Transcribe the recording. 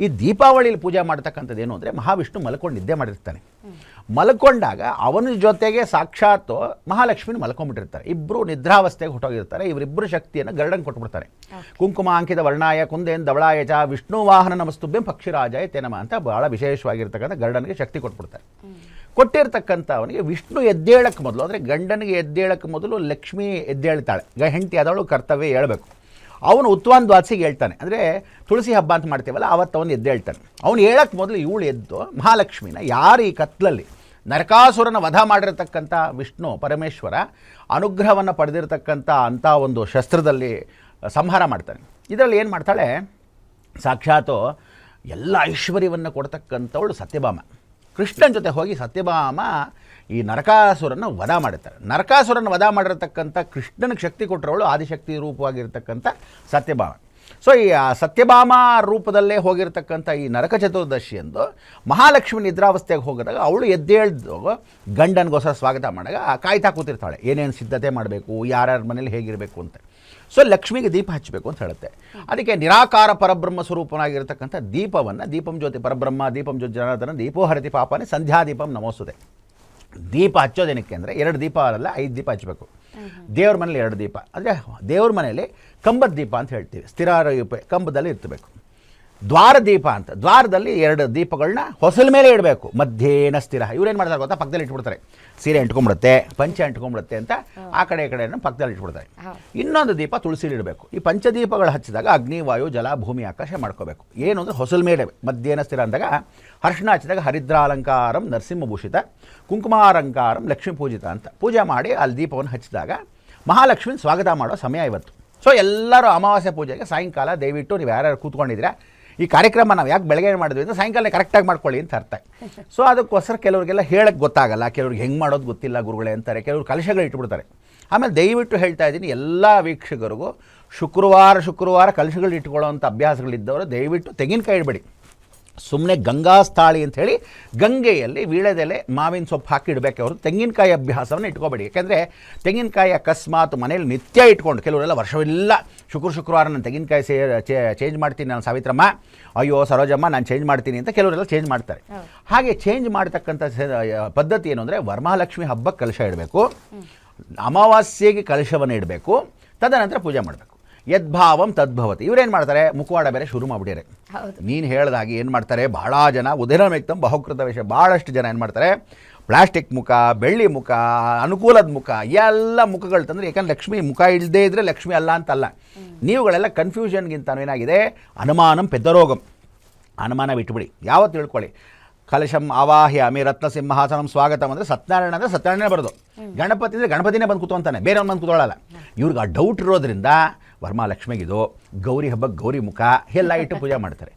ಈ ದೀಪಾವಳಿಯಲ್ಲಿ ಪೂಜೆ ಮಾಡ್ತಕ್ಕಂಥದ್ದು ಏನು ಅಂದರೆ ಮಹಾವಿಷ್ಣು ಮಲ್ಕೊಂಡು ನಿದ್ದೆ ಮಾಡಿರ್ತಾನೆ. ಮಲ್ಕೊಂಡಾಗ ಅವನ ಜೊತೆಗೆ ಸಾಕ್ಷಾತ್ ಮಹಾಲಕ್ಷ್ಮಿನ ಮಲ್ಕೊಂಡ್ಬಿಟ್ಟಿರ್ತಾರೆ. ಇಬ್ಬರು ನಿದ್ರಾವಸ್ಥೆಗೆ ಹೊಟ್ಟೋಗಿರ್ತಾರೆ. ಇವರಿಬ್ಬರು ಶಕ್ತಿಯನ್ನು ಗರುಡನ್ ಕೊಟ್ಬಿಡ್ತಾರೆ. ಕುಂಕುಮ ಅಂಕಿತ ವರ್ಣಾಯ ಕುಂದೇನ್ ಧವಳಾಯ ಚ ವಿಷ್ಣು ವಾಹನ ನಮಸ್ತುಭ್ಯಂ ಪಕ್ಷಿರಾಜಾಯ ತೇನಮ ಅಂತ ಬಹಳ ವಿಶೇಷವಾಗಿರ್ತಕ್ಕಂಥ ಗರುಡನಿಗೆ ಶಕ್ತಿ ಕೊಟ್ಬಿಡ್ತಾರೆ. ಕೊಟ್ಟಿರ್ತಕ್ಕಂಥ ಅವನಿಗೆ ವಿಷ್ಣು ಎದ್ದೇಳಕ್ಕೆ ಮೊದಲು, ಅಂದರೆ ಗಂಡನಿಗೆ ಎದ್ದೇಳಕ್ಕೆ ಮೊದಲು ಲಕ್ಷ್ಮಿ ಎದ್ದೇಳ್ತಾಳೆ. ಹೆಂಡತಿ ಆದವಳು ಕರ್ತವ್ಯ ಹೇಳ್ಬೇಕು. ಅವನು ಉತ್ವಾನ್ ದ್ವಾದಶಿಗೆ ಹೇಳ್ತಾನೆ, ಅಂದರೆ ತುಳಸಿ ಹಬ್ಬ ಅಂತ ಮಾಡ್ತೀವಲ್ಲ, ಅವತ್ತು ಅವನು ಎದ್ದೇಳ್ತಾನೆ. ಅವನು ಹೇಳಕ್ಕೆ ಮೊದಲು ಇವಳು ಎದ್ದು ಮಹಾಲಕ್ಷ್ಮಿನ ಯಾರು ಈ ಕತ್ಲಲ್ಲಿ ನರಕಾಸುರನ ವಧ ಮಾಡಿರತಕ್ಕಂಥ ವಿಷ್ಣು ಪರಮೇಶ್ವರ ಅನುಗ್ರಹವನ್ನು ಪಡೆದಿರತಕ್ಕಂಥ ಅಂಥ ಒಂದು ಶಸ್ತ್ರದಲ್ಲಿ ಸಂಹಾರ ಮಾಡ್ತಾನೆ. ಇದರಲ್ಲಿ ಏನು ಮಾಡ್ತಾಳೆ, ಸಾಕ್ಷಾತ್ ಎಲ್ಲ ಐಶ್ವರ್ಯವನ್ನು ಕೊಡ್ತಕ್ಕಂಥವಳು ಸತ್ಯಭಾಮ. ಕೃಷ್ಣನ ಜೊತೆ ಹೋಗಿ ಸತ್ಯಭಾಮ ಈ ನರಕಾಸುರನ್ನು ವಧ ಮಾಡುತ್ತಾರೆ. ನರಕಾಸುರನ್ನು ವಧ ಮಾಡಿರತಕ್ಕಂಥ ಕೃಷ್ಣನಿಗೆ ಶಕ್ತಿ ಕೊಟ್ಟರವಳು ಆದಿಶಕ್ತಿ ರೂಪವಾಗಿರ್ತಕ್ಕಂಥ ಸತ್ಯಭಾಮ. ಸೊ ಈ ಸತ್ಯಭಾಮ ರೂಪದಲ್ಲೇ ಹೋಗಿರ್ತಕ್ಕಂಥ ಈ ನರಕ ಚತುರ್ದಶಿ ಎಂದು ಮಹಾಲಕ್ಷ್ಮಿ ನಿದ್ರಾವಸ್ಥೆಗೆ ಹೋಗಿದಾಗ ಅವಳು ಎದ್ದೇಳ್ದು ಗಂಡನಿಗೋಸ್ಕರ ಸ್ವಾಗತ ಮಾಡಿದಾಗ ಕಾಯ್ತಾ ಕೂತಿರ್ತಾಳೆ, ಏನೇನು ಸಿದ್ಧತೆ ಮಾಡಬೇಕು, ಯಾರ್ಯಾರ ಮನೇಲಿ ಹೇಗಿರಬೇಕು ಅಂತ. ಸೊ ಲಕ್ಷ್ಮಿಗೆ ದೀಪ ಹಚ್ಚಬೇಕು ಅಂತ ಹೇಳುತ್ತೆ. ಅದಕ್ಕೆ ನಿರಾಕಾರ ಪರಬ್ರಹ್ಮ ಸ್ವರೂಪನಾಗಿರ್ತಕ್ಕಂಥ ದೀಪವನ್ನು, ದೀಪಂ ಜ್ಯೋತಿ ಪರಬ್ರಹ್ಮ ದೀಪಂ ಜ್ಯೋತಿ ಜನಾರ್ದನ ದೀಪೋ ಹರತಿ ಪಾಪನೆ ಸಂಧ್ಯಾ ದೀಪಂ ನಮೋಸ್ತುತೆ. ದೀಪ ಹಚ್ಚೋದೇನಕ್ಕೆ ಅಂದರೆ 2 ದೀಪ ಅಲ್ಲ 5 ದೀಪ ಹಚ್ಚಬೇಕು. ದೇವ್ರ ಮನೇಲಿ 2 ದೀಪ, ಅಂದರೆ ದೇವ್ರ ಮನೇಲಿ ಕಂಬದ ದೀಪ ಅಂತ ಹೇಳ್ತೀವಿ, ಸ್ಥಿರ ಕಂಬದಲ್ಲಿ ಇರ್ತಬೇಕು. ದ್ವಾರ ದೀಪ ಅಂತ, ದ್ವಾರದಲ್ಲಿ 2 ದೀಪಗಳನ್ನ ಹೊಸಲ ಮೇಲೆ ಇಡಬೇಕು. ಮಧ್ಯೇನ ಸ್ಥಿರ. ಇವ್ರೇನು ಮಾಡ್ತಾರೆ ಗೊತ್ತಾ, ಪಕ್ಕದಲ್ಲಿ ಇಟ್ಬಿಡ್ತಾರೆ. ಸೀರೆ ಅಂಟ್ಕೊಂಡ್ಬಿಡುತ್ತೆ, ಪಂಚೆ ಅಂಟ್ಕೊಂಡ್ಬಿಡುತ್ತೆ ಅಂತ ಆ ಕಡೆ ಈ ಕಡೆಯನ್ನು ಪಕ್ಕದಲ್ಲಿ ಇಟ್ಬಿಡ್ತಾರೆ. ಇನ್ನೊಂದು ದೀಪ ತುಳಸಿಲಿ ಇಡಬೇಕು. ಈ ಪಂಚದೀಪಗಳು ಹಚ್ಚಿದಾಗ ಅಗ್ನಿ ವಾಯು ಜಲ ಭೂಮಿ ಆಕಾಶ ಮಾಡ್ಕೋಬೇಕು. ಏನು ಅಂದರೆ ಹೊಸಲ ಮೇಲೆ ಮಧ್ಯೇನ ಸ್ಥಿರ ಅಂದಾಗ ಹರ್ಷಣ ಹಚ್ಚಿದಾಗ ಹರಿದ್ರಾಲಂಕಾರಂ ನರಸಿಂಹಭೂಷಿತ ಕುಂಕುಮಾಲಂಕಾರಂ ಲಕ್ಷ್ಮೀ ಪೂಜಿತ ಅಂತ ಪೂಜೆ ಮಾಡಿ ಅಲ್ಲಿ ದೀಪವನ್ನು ಹಚ್ಚಿದಾಗ ಮಹಾಲಕ್ಷ್ಮಿನ ಸ್ವಾಗತ ಮಾಡೋ ಸಮಯ ಇವತ್ತು. ಸೊ ಎಲ್ಲರೂ ಅಮಾವಾಸ್ಯೆ ಪೂಜೆಗೆ ಸಾಯಂಕಾಲ ದಯವಿಟ್ಟು ನೀವು ಯಾರ್ಯಾರು ಕೂತ್ಕೊಂಡಿದ್ದೀರಾ, ಈ ಕಾರ್ಯಕ್ರಮ ನಾವು ಯಾಕೆ ಬೆಳಗ್ಗೆ ಮಾಡಿದ್ವಿ ಅಂದರೆ ಸಾಯಂಕಾಲ ಕರೆಕ್ಟಾಗಿ ಮಾಡ್ಕೊಳ್ಳಿ ಅಂತ ಅರ್ಥ. ಸೊ ಅದಕ್ಕೋಸ್ಕರ ಕೆಲವರಿಗೆಲ್ಲ ಹೇಳಕ್ಕೆ ಗೊತ್ತಾಗಲ್ಲ, ಕೆಲವ್ರಿಗೆ ಹೆಂಗೆ ಮಾಡೋದು ಗೊತ್ತಿಲ್ಲ ಗುರುಗಳೇ ಅಂತಾರೆ, ಕೆಲವರು ಕಲಶಗಳು ಇಟ್ಬಿಡ್ತಾರೆ. ಆಮೇಲೆ ದಯವಿಟ್ಟು ಹೇಳ್ತಾ ಇದ್ದೀನಿ ಎಲ್ಲ ವೀಕ್ಷಕರಿಗೂ, ಶುಕ್ರವಾರ ಕಲಶಗಳು ಇಟ್ಕೊಳ್ಳೋವಂಥ ಅಭ್ಯಾಸಗಳಿದ್ದವರು ದಯವಿಟ್ಟು ತೆಂಗಿನಕಾಯಿ ಇಡಬೇಡಿ. ಸುಮ್ಮನೆ ಗಂಗಾಸ್ಥಾಳಿ ಅಂಥೇಳಿ ಗಂಗೆಯಲ್ಲಿ ವೀಳ್ಯದೆಲೆ ಮಾವಿನ ಸೊಪ್ಪು ಹಾಕಿ ಇಡಬೇಕು. ಅವರು ತೆಂಗಿನಕಾಯಿ ಅಭ್ಯಾಸವನ್ನು ಇಟ್ಕೋಬೇಡಿ. ಯಾಕೆಂದರೆ ತೆಂಗಿನಕಾಯಿ ಅಕಸ್ಮಾತ್ ಮನೇಲಿ ನಿತ್ಯ ಇಟ್ಕೊಂಡು, ಕೆಲವರೆಲ್ಲ ವರ್ಷವೆಲ್ಲ ಶುಕ್ರವಾರ ನಾನು ತೆಂಗಿನಕಾಯಿ ಚೇಂಜ್ ಮಾಡ್ತೀನಿ, ನಾನು ಸಾವಿತ್ರಮ್ಮ, ಅಯ್ಯೋ ಸರೋಜಮ್ಮ ನಾನು ಚೇಂಜ್ ಮಾಡ್ತೀನಿ ಅಂತ ಕೆಲವರೆಲ್ಲ ಚೇಂಜ್ ಮಾಡ್ತಾರೆ. ಹಾಗೆ ಚೇಂಜ್ ಮಾಡ್ತಕ್ಕಂಥ ಪದ್ಧತಿ ಏನು ಅಂದರೆ ವರಮಹಾಲಕ್ಷ್ಮಿ ಹಬ್ಬಕ್ಕೆ ಕಲಶ ಇಡಬೇಕು, ಅಮಾವಾಸ್ಯೆಗೆ ಕಲಶವನ್ನು ಇಡಬೇಕು, ತದನಂತರ ಪೂಜೆ ಮಾಡಬೇಕು. ಯದ್ಭಾವಂ ತದ್ಭವತಿ. ಇವರೇನು ಮಾಡ್ತಾರೆ, ಮುಖವಾಡ ಬೇರೆ ಶುರು ಮಾಡಿಬಿಟ್ಟಿದ್ದಾರೆ. ನೀನು ಹೇಳ್ದಾಗಿ ಏನು ಮಾಡ್ತಾರೆ, ಭಾಳ ಜನ ಉದಯನಮೇಕ್ತಂ ಬಹುಕೃತ ವಿಷಯ, ಭಾಳಷ್ಟು ಜನ ಏನು ಮಾಡ್ತಾರೆ, ಪ್ಲಾಸ್ಟಿಕ್ ಮುಖ, ಬೆಳ್ಳಿ ಮುಖ, ಅನುಕೂಲದ ಮುಖ, ಎಲ್ಲ ಮುಖಗಳು ತಂದರೆ, ಯಾಕಂದ್ರೆ ಲಕ್ಷ್ಮಿ ಮುಖ ಇಲ್ಲದೇ ಇದ್ದರೆ ಲಕ್ಷ್ಮಿ ಅಲ್ಲ ಅಂತಲ್ಲ. ನೀವುಗಳೆಲ್ಲ ಕನ್ಫ್ಯೂಷನ್ಗಿಂತ ಏನಾಗಿದೆ, ಅನುಮಾನಂ ಪೆದ್ದರೋಗಂ, ಅನುಮಾನ ಬಿಟ್ಟುಬಿಡಿ. ಯಾವತ್ತು ತಿಳ್ಕೊಳ್ಳಿ, ಕಲಶಂ ಆವಾಹ್ಯ ಅಮಿ ರತ್ನ ಸಿಂಹಾಸನಂ ಸ್ವಾಗತಂ ಅಂದರೆ ಸತ್ಯನಾರಾಯಣ ಅಂದರೆ ಸತ್ಯನಾರಾಯಣ ಬರೋದು, ಗಣಪತಿ ಅಂದರೆ ಗಣಪತಿನೇ ಬಂದು ಕೂತ್ಕೊಂತಾನೆ, ಬೇರೆಯವ್ನು ಬಂದು ಕೂತ್ಕೊಳ್ಳಲ್ಲ. ಇವ್ರಿಗೆ ಆ ಡೌಟ್ ಇರೋದ್ರಿಂದ ವರಮಹಾಲಕ್ಷ್ಮಿಗಿದು, ಗೌರಿ ಹಬ್ಬಕ್ಕೆ ಗೌರಿ ಮುಖ ಎಲ್ಲ ಇಟ್ಟು ಪೂಜೆ ಮಾಡ್ತಾರೆ.